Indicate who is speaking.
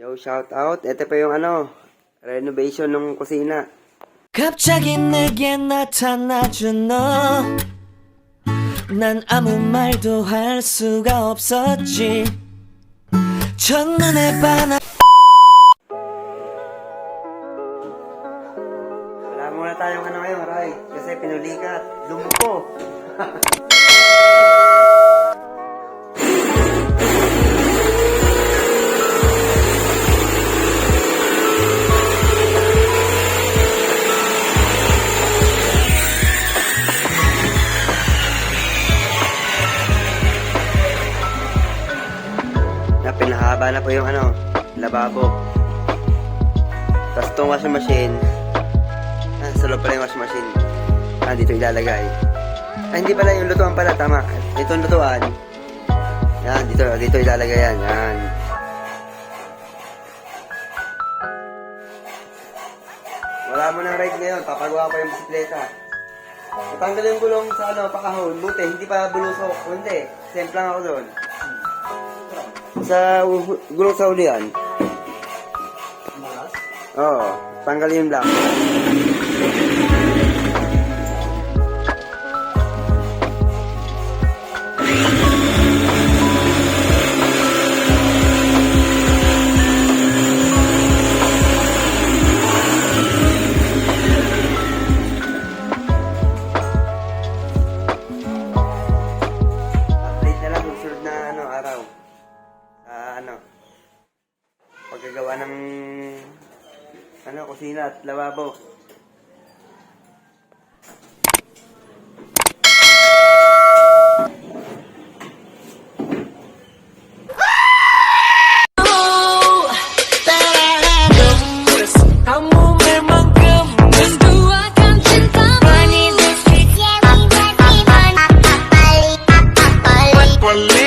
Speaker 1: Yo, shout out. Ito pa yung renovation ng kusina.
Speaker 2: 갑자기 내게 나타나준 너. 난 아무 말도 할 수가 없었지. 첫눈에 반한.
Speaker 1: Wala muna tayong ngayon, Ray. Kasi pinuli ka at lumuko. Pinahaba na po yung lababo. Tapos itong washing machine, sa loob pala yung washing machine. Dito ilalagay. Hindi pala yung lutuan pala, tama. Ito yung lutuan. Yan, dito ilalagay yan. Yan. Wala mo ng ride ngayon, papagawa ko yung bisikleta. Natanggal yung gulong sa pakahon. Buti, hindi pa bulusok. Hindi, simple lang ako doon. Sa gulong sa ulian. Oo, tanggal yung black. Update na lang susunod na araw. Paggagawa ng kusina at lababo.
Speaker 2: Kamu memang gemes.
Speaker 3: Menduakan cinta
Speaker 2: Wali